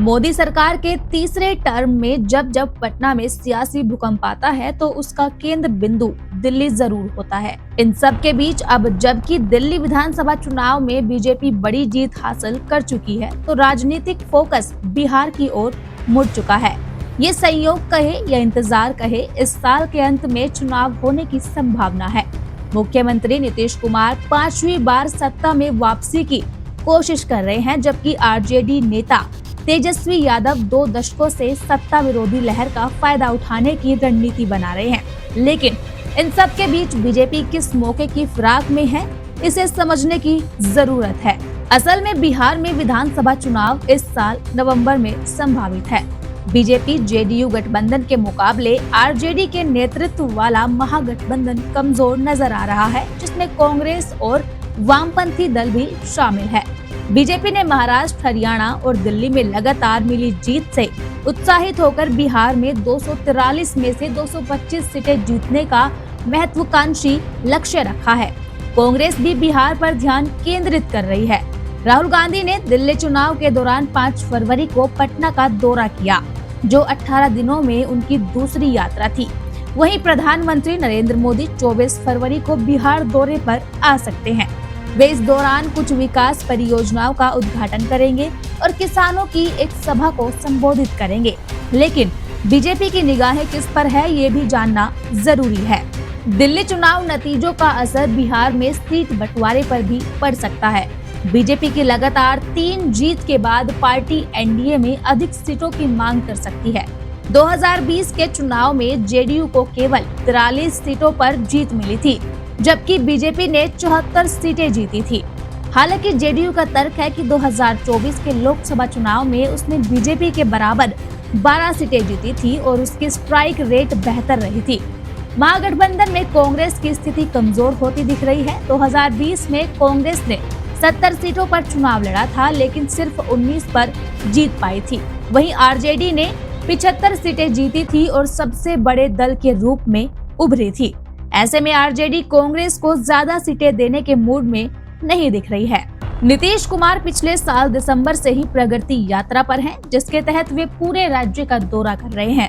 मोदी सरकार के तीसरे टर्म में जब जब पटना में सियासी भूकंप आता है तो उसका केंद्र बिंदु दिल्ली जरूर होता है। इन सब के बीच अब जबकि दिल्ली विधानसभा चुनाव में बीजेपी बड़ी जीत हासिल कर चुकी है तो राजनीतिक फोकस बिहार की ओर मुड़ चुका है। ये संयोग कहे या इंतजार कहे, इस साल के अंत में चुनाव होने की संभावना है। मुख्यमंत्री नीतीश कुमार 5वीं बार सत्ता में वापसी की कोशिश कर रहे हैं, जबकि आरजेडी नेता तेजस्वी यादव 2 दशकों से सत्ता विरोधी लहर का फायदा उठाने की रणनीति बना रहे हैं। लेकिन इन सब के बीच बीजेपी किस मौके की फिराक में है, इसे समझने की जरूरत है। असल में बिहार में विधानसभा चुनाव इस साल नवंबर में संभावित है। बीजेपी जेडीयू गठबंधन के मुकाबले आरजेडी के नेतृत्व वाला महागठबंधन कमजोर नजर आ रहा है, जिसमें कांग्रेस और वामपंथी दल भी शामिल है। बीजेपी ने महाराष्ट्र, हरियाणा और दिल्ली में लगातार मिली जीत से उत्साहित होकर बिहार में 243 में से 225 सीटें जीतने का महत्वाकांक्षी लक्ष्य रखा है। कांग्रेस भी बिहार पर ध्यान केंद्रित कर रही है। राहुल गांधी ने दिल्ली चुनाव के दौरान 5 फरवरी को पटना का दौरा किया, जो 18 दिनों में उनकी दूसरी यात्रा थी। वहीं प्रधानमंत्री नरेंद्र मोदी 24 फरवरी को बिहार दौरे पर आ सकते हैं। वे इस दौरान कुछ विकास परियोजनाओं का उद्घाटन करेंगे और किसानों की एक सभा को संबोधित करेंगे। लेकिन बीजेपी की निगाहें किस पर है, ये भी जानना जरूरी है। दिल्ली चुनाव नतीजों का असर बिहार में सीट बंटवारे पर भी पड़ सकता है। बीजेपी की लगातार 3 जीत के बाद पार्टी एनडीए में अधिक सीटों की मांग कर सकती है। 2020 के चुनाव में जेडीयू को केवल 43 सीटों पर जीत मिली थी, जबकि बीजेपी ने 74 सीटें जीती थी। हालांकि जेडीयू का तर्क है कि 2024 के लोकसभा चुनाव में उसने बीजेपी के बराबर 12 सीटें जीती थी और उसकी स्ट्राइक रेट बेहतर रही थी। महागठबंधन में कांग्रेस की स्थिति कमजोर होती दिख रही है। 2020 में कांग्रेस ने 70 सीटों पर चुनाव लड़ा था, लेकिन सिर्फ 19 पर जीत पाई थी। वहीं आरजेडी ने 75 सीटें जीती थी और सबसे बड़े दल के रूप में उभरी थी। ऐसे में आरजेडी कांग्रेस को ज्यादा सीटें देने के मूड में नहीं दिख रही है। नीतीश कुमार पिछले साल दिसंबर से ही प्रगति यात्रा पर हैं, जिसके तहत वे पूरे राज्य का दौरा कर रहे हैं।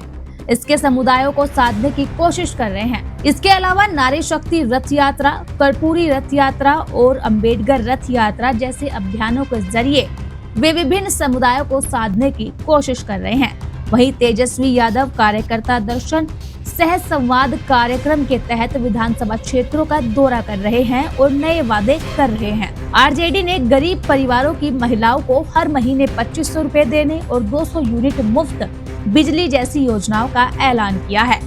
इसके समुदायों को साधने की कोशिश कर रहे हैं। इसके अलावा नारी शक्ति रथ यात्रा, कर्पूरी रथ यात्रा और अम्बेडकर रथ यात्रा जैसे अभियानों के जरिए वे विभिन्न समुदायों को साधने की कोशिश कर रहे हैं। वहीं तेजस्वी यादव कार्यकर्ता दर्शन सह संवाद कार्यक्रम के तहत विधानसभा क्षेत्रों का दौरा कर रहे हैं और नए वादे कर रहे हैं। आरजेडी ने गरीब परिवारों की महिलाओं को हर महीने 2500 रुपए देने और 200 यूनिट मुफ्त बिजली जैसी योजनाओं का ऐलान किया है।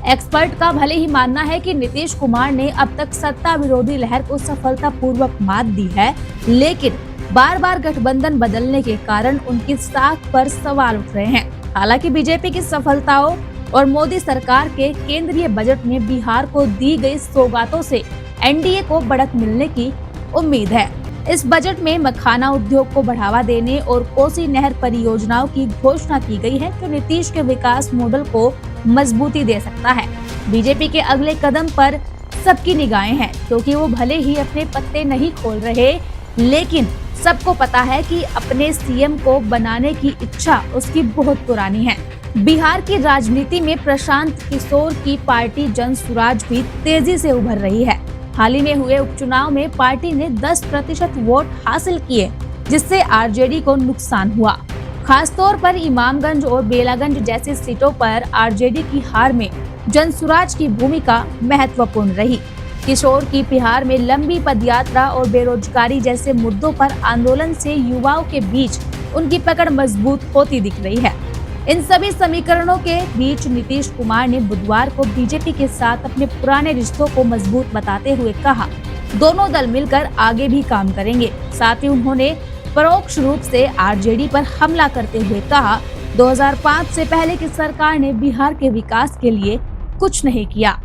एक्सपर्ट का भले ही मानना है कि नीतीश कुमार ने अब तक सत्ता विरोधी लहर को सफलतापूर्वक मात दी है, लेकिन बार बार गठबंधन बदलने के कारण उनकी साख पर सवाल उठ रहे हैं। हालांकि बीजेपी की सफलताओं और मोदी सरकार के केंद्रीय बजट में बिहार को दी गई सौगातों से एनडीए को बढ़त मिलने की उम्मीद है। इस बजट में मखाना उद्योग को बढ़ावा देने और कोसी नहर परियोजनाओं की घोषणा की गई है, जो नीतीश के विकास मॉडल को मजबूती दे सकता है। बीजेपी के अगले कदम पर सबकी निगाहें हैं, क्योंकि वो भले ही अपने पत्ते नहीं खोल रहे, लेकिन सबको पता है कि अपने सीएम को बनाने की इच्छा उसकी बहुत पुरानी है। बिहार की राजनीति में प्रशांत किशोर की पार्टी जन सुराज भी तेजी से उभर रही है। हाल ही में हुए उपचुनाव में पार्टी ने 10% वोट हासिल किए, जिससे आरजेडी को नुकसान हुआ। खासतौर पर इमामगंज और बेलागंज जैसी सीटों पर आरजेडी की हार में जन सुराज की भूमिका महत्वपूर्ण रही। किशोर की बिहार में लंबी पदयात्रा और बेरोजगारी जैसे मुद्दों पर आंदोलन से युवाओं के बीच उनकी पकड़ मजबूत होती दिख रही है। इन सभी समीकरणों के बीच नीतीश कुमार ने बुधवार को बीजेपी के साथ अपने पुराने रिश्तों को मजबूत बताते हुए कहा, दोनों दल मिलकर आगे भी काम करेंगे। साथ ही उन्होंने परोक्ष रूप से आरजेडी पर हमला करते हुए कहा, 2005 से पहले की सरकार ने बिहार के विकास के लिए कुछ नहीं किया।